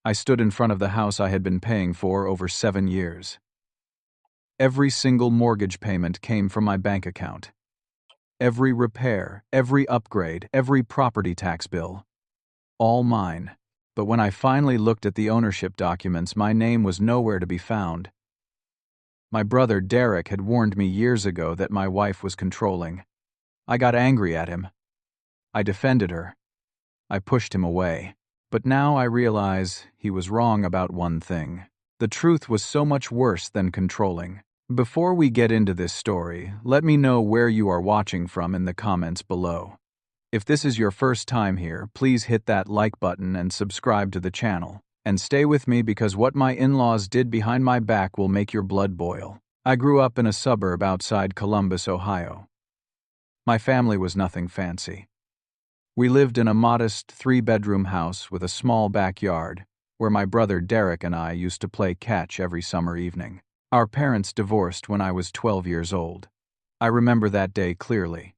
I stood in front of the house I had been paying for over 7 years. Every single mortgage payment came from my bank account. Every repair, every upgrade, every property tax bill. All mine. But when I finally looked at the ownership documents, my name was nowhere to be found. My brother Derek had warned me years ago that my wife was controlling. I got angry at him. I defended her. I pushed him away. But now I realize he was wrong about one thing. The truth was so much worse than controlling. Before we get into this story, let me know where you are watching from in the comments below. If this is your first time here, please hit that like button and subscribe to the channel. And stay with me because what my in-laws did behind my back will make your blood boil. I grew up in a suburb outside Columbus, Ohio. My family was nothing fancy. We lived in a modest 3-bedroom house with a small backyard, where my brother Derek and I used to play catch every summer evening. Our parents divorced when I was 12 years old. I remember that day clearly.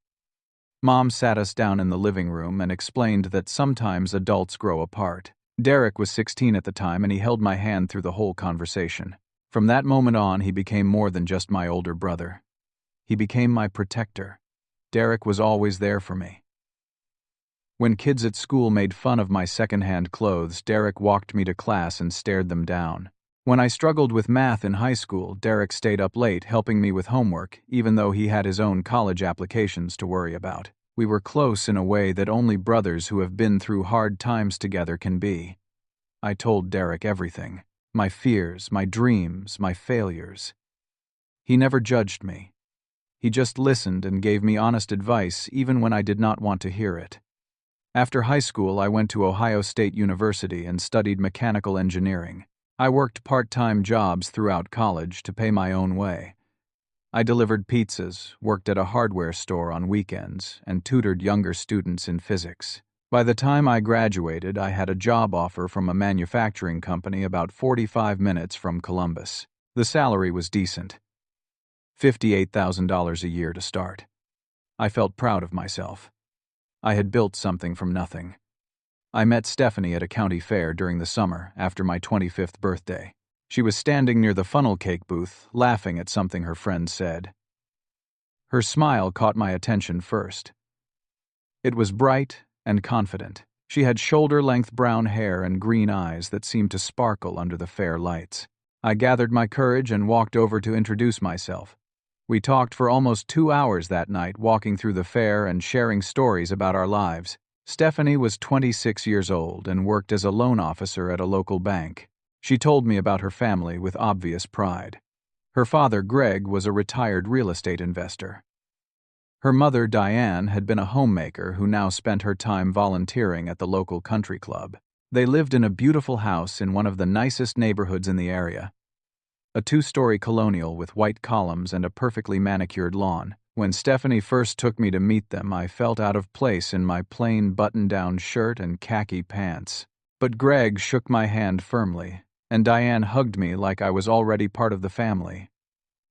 Mom sat us down in the living room and explained that sometimes adults grow apart. Derek was 16 at the time and he held my hand through the whole conversation. From that moment on, he became more than just my older brother. He became my protector. Derek was always there for me. When kids at school made fun of my secondhand clothes, Derek walked me to class and stared them down. When I struggled with math in high school, Derek stayed up late helping me with homework, even though he had his own college applications to worry about. We were close in a way that only brothers who have been through hard times together can be. I told Derek everything. My fears, my dreams, my failures. He never judged me. He just listened and gave me honest advice even when I did not want to hear it. After high school, I went to Ohio State University and studied mechanical engineering. I worked part-time jobs throughout college to pay my own way. I delivered pizzas, worked at a hardware store on weekends, and tutored younger students in physics. By the time I graduated, I had a job offer from a manufacturing company about 45 minutes from Columbus. The salary was decent. $58,000 a year to start. I felt proud of myself. I had built something from nothing. I met Stephanie at a county fair during the summer after my 25th birthday. She was standing near the funnel cake booth, laughing at something her friend said. Her smile caught my attention first. It was bright and confident. She had shoulder-length brown hair and green eyes that seemed to sparkle under the fair lights. I gathered my courage and walked over to introduce myself. We talked for almost 2 hours that night, walking through the fair and sharing stories about our lives. Stephanie was 26 years old and worked as a loan officer at a local bank. She told me about her family with obvious pride. Her father, Greg, was a retired real estate investor. Her mother, Diane, had been a homemaker who now spent her time volunteering at the local country club. They lived in a beautiful house in one of the nicest neighborhoods in the area. A 2-story colonial with white columns and a perfectly manicured lawn. When Stephanie first took me to meet them, I felt out of place in my plain button-down shirt and khaki pants. But Greg shook my hand firmly, and Diane hugged me like I was already part of the family.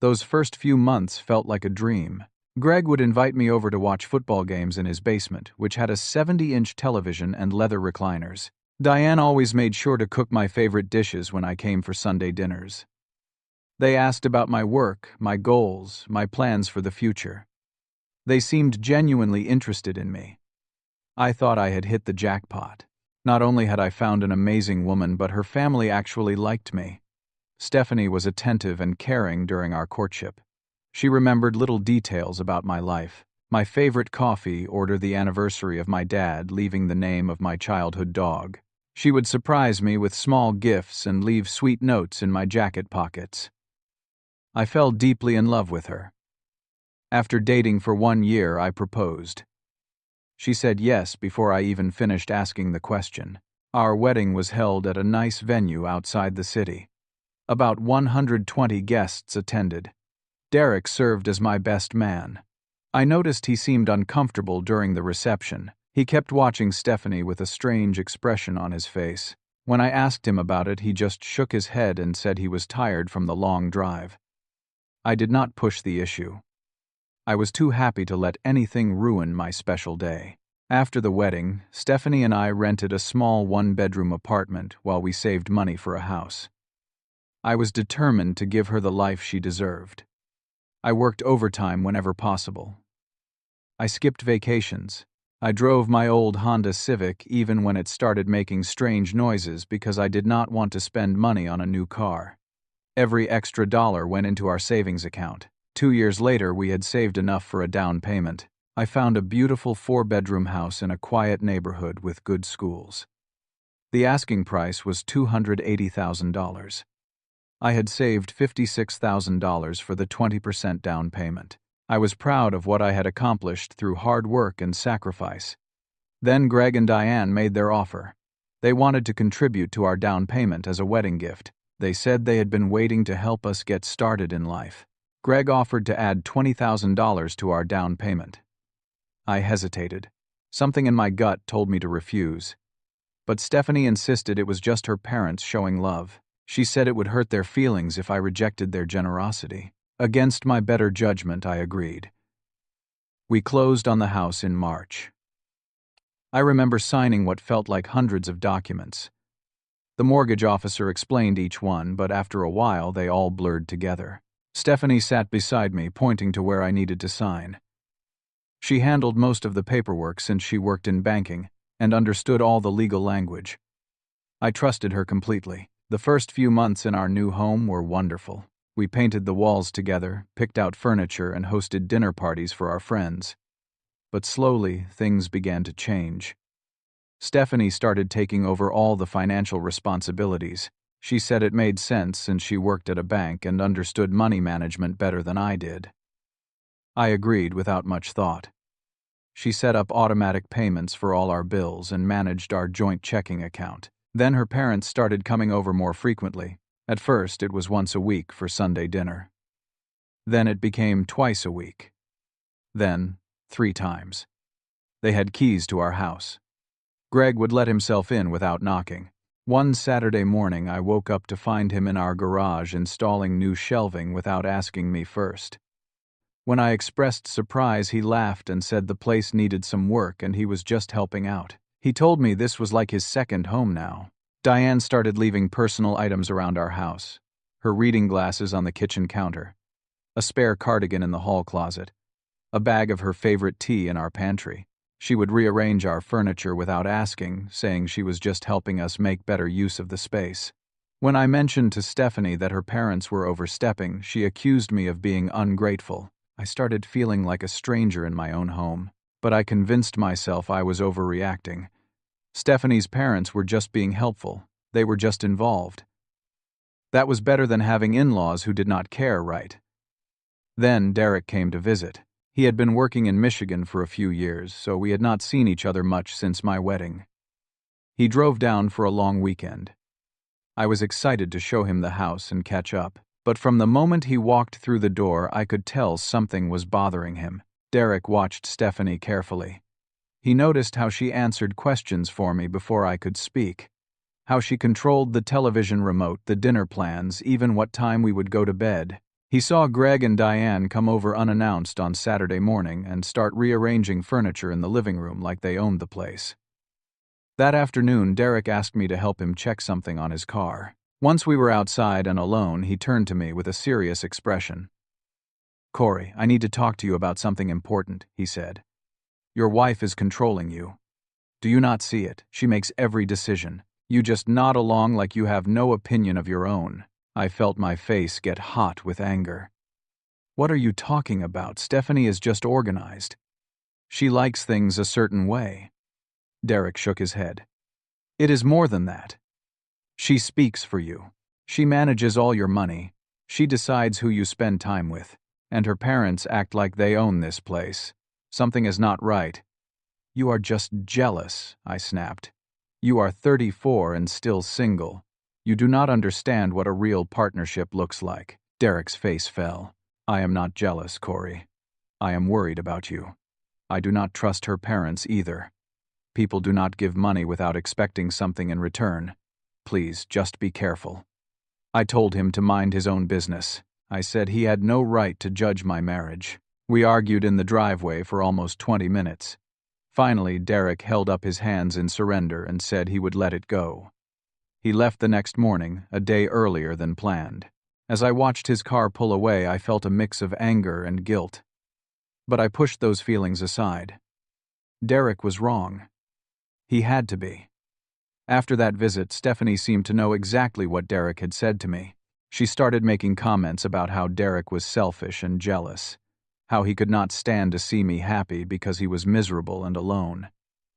Those first few months felt like a dream. Greg would invite me over to watch football games in his basement, which had a 70-inch television and leather recliners. Diane always made sure to cook my favorite dishes when I came for Sunday dinners. They asked about my work, my goals, my plans for the future. They seemed genuinely interested in me. I thought I had hit the jackpot. Not only had I found an amazing woman, but her family actually liked me. Stephanie was attentive and caring during our courtship. She remembered little details about my life. My favorite coffee, or the anniversary of my dad leaving the name of my childhood dog. She would surprise me with small gifts and leave sweet notes in my jacket pockets. I fell deeply in love with her. After dating for 1 year, I proposed. She said yes before I even finished asking the question. Our wedding was held at a nice venue outside the city. About 120 guests attended. Derek served as my best man. I noticed he seemed uncomfortable during the reception. He kept watching Stephanie with a strange expression on his face. When I asked him about it, he just shook his head and said he was tired from the long drive. I did not push the issue. I was too happy to let anything ruin my special day. After the wedding, Stephanie and I rented a small one-bedroom apartment while we saved money for a house. I was determined to give her the life she deserved. I worked overtime whenever possible. I skipped vacations. I drove my old Honda Civic even when it started making strange noises because I did not want to spend money on a new car. Every extra dollar went into our savings account. 2 years later, we had saved enough for a down payment. I found a beautiful 4-bedroom house in a quiet neighborhood with good schools. The asking price was $280,000. I had saved $56,000 for the 20% down payment. I was proud of what I had accomplished through hard work and sacrifice. Then Greg and Diane made their offer. They wanted to contribute to our down payment as a wedding gift. They said they had been waiting to help us get started in life. Greg offered to add $20,000 to our down payment. I hesitated. Something in my gut told me to refuse. But Stephanie insisted it was just her parents showing love. She said it would hurt their feelings if I rejected their generosity. Against my better judgment, I agreed. We closed on the house in March. I remember signing what felt like hundreds of documents. The mortgage officer explained each one, but after a while they all blurred together. Stephanie sat beside me, pointing to where I needed to sign. She handled most of the paperwork since she worked in banking and understood all the legal language. I trusted her completely. The first few months in our new home were wonderful. We painted the walls together, picked out furniture, and hosted dinner parties for our friends. But slowly, things began to change. Stephanie started taking over all the financial responsibilities. She said it made sense since she worked at a bank and understood money management better than I did. I agreed without much thought. She set up automatic payments for all our bills and managed our joint checking account. Then her parents started coming over more frequently. At first, it was once a week for Sunday dinner. Then it became twice a week. Then 3 times. They had keys to our house. Greg would let himself in without knocking. One Saturday morning, I woke up to find him in our garage installing new shelving without asking me first. When I expressed surprise, he laughed and said the place needed some work and he was just helping out. He told me this was like his second home now. Diane started leaving personal items around our house. Her reading glasses on the kitchen counter, a spare cardigan in the hall closet, a bag of her favorite tea in our pantry. She would rearrange our furniture without asking, saying she was just helping us make better use of the space. When I mentioned to Stephanie that her parents were overstepping, she accused me of being ungrateful. I started feeling like a stranger in my own home, but I convinced myself I was overreacting. Stephanie's parents were just being helpful. They were just involved. That was better than having in-laws who did not care, right? Then Derek came to visit. He had been working in Michigan for a few years, so we had not seen each other much since my wedding. He drove down for a long weekend. I was excited to show him the house and catch up, but from the moment he walked through the door, I could tell something was bothering him. Derek watched Stephanie carefully. He noticed how she answered questions for me before I could speak, how she controlled the television remote, the dinner plans, even what time we would go to bed. He saw Greg and Diane come over unannounced on Saturday morning and start rearranging furniture in the living room like they owned the place. That afternoon, Derek asked me to help him check something on his car. Once we were outside and alone, he turned to me with a serious expression. "Corey, I need to talk to you about something important," he said. "Your wife is controlling you. Do you not see it? She makes every decision. You just nod along like you have no opinion of your own." I felt my face get hot with anger. "What are you talking about? Stephanie is just organized. She likes things a certain way." Derek shook his head. "It is more than that. She speaks for you. She manages all your money. She decides who you spend time with. And her parents act like they own this place. Something is not right." "You are just jealous," I snapped. "You are 34 and still single. You do not understand what a real partnership looks like." Derek's face fell. "I am not jealous, Corey. I am worried about you. I do not trust her parents either. People do not give money without expecting something in return. Please, just be careful." I told him to mind his own business. I said he had no right to judge my marriage. We argued in the driveway for almost 20 minutes. Finally, Derek held up his hands in surrender and said he would let it go. He left the next morning, a day earlier than planned. As I watched his car pull away, I felt a mix of anger and guilt. But I pushed those feelings aside. Derek was wrong. He had to be. After that visit, Stephanie seemed to know exactly what Derek had said to me. She started making comments about how Derek was selfish and jealous, how he could not stand to see me happy because he was miserable and alone.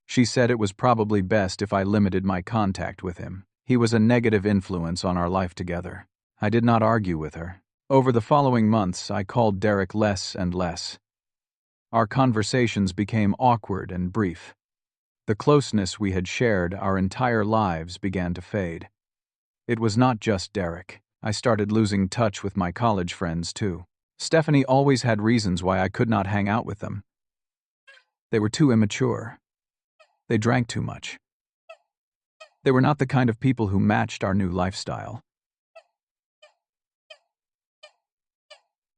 She said it was probably best if I limited my contact with him. He was a negative influence on our life together. I did not argue with her. Over the following months, I called Derek less and less. Our conversations became awkward and brief. The closeness we had shared our entire lives began to fade. It was not just Derek. I started losing touch with my college friends, too. Stephanie always had reasons why I could not hang out with them. They were too immature. They drank too much. They were not the kind of people who matched our new lifestyle.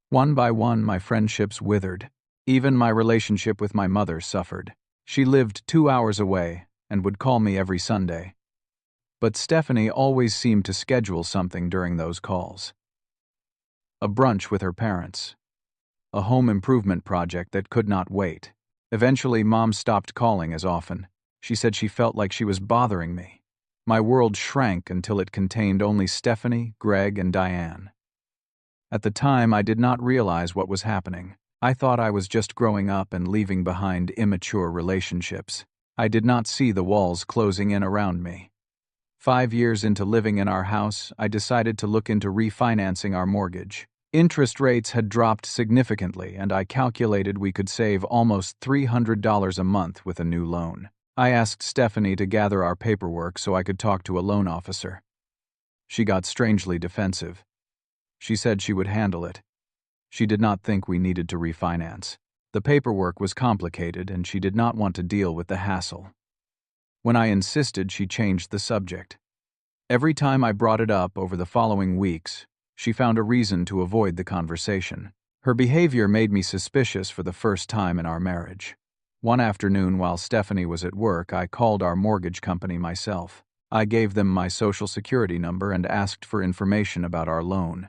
One by one, my friendships withered. Even my relationship with my mother suffered. She lived 2 hours away and would call me every Sunday. But Stephanie always seemed to schedule something during those calls. A brunch with her parents. A home improvement project that could not wait. Eventually, Mom stopped calling as often. She said she felt like she was bothering me. My world shrank until it contained only Stephanie, Greg, and Diane. At the time, I did not realize what was happening. I thought I was just growing up and leaving behind immature relationships. I did not see the walls closing in around me. 5 years into living in our house, I decided to look into refinancing our mortgage. Interest rates had dropped significantly, and I calculated we could save almost $300 a month with a new loan. I asked Stephanie to gather our paperwork so I could talk to a loan officer. She got strangely defensive. She said she would handle it. She did not think we needed to refinance. The paperwork was complicated, and she did not want to deal with the hassle. When I insisted, she changed the subject. Every time I brought it up over the following weeks, she found a reason to avoid the conversation. Her behavior made me suspicious for the first time in our marriage. One afternoon, while Stephanie was at work, I called our mortgage company myself. I gave them my social security number and asked for information about our loan.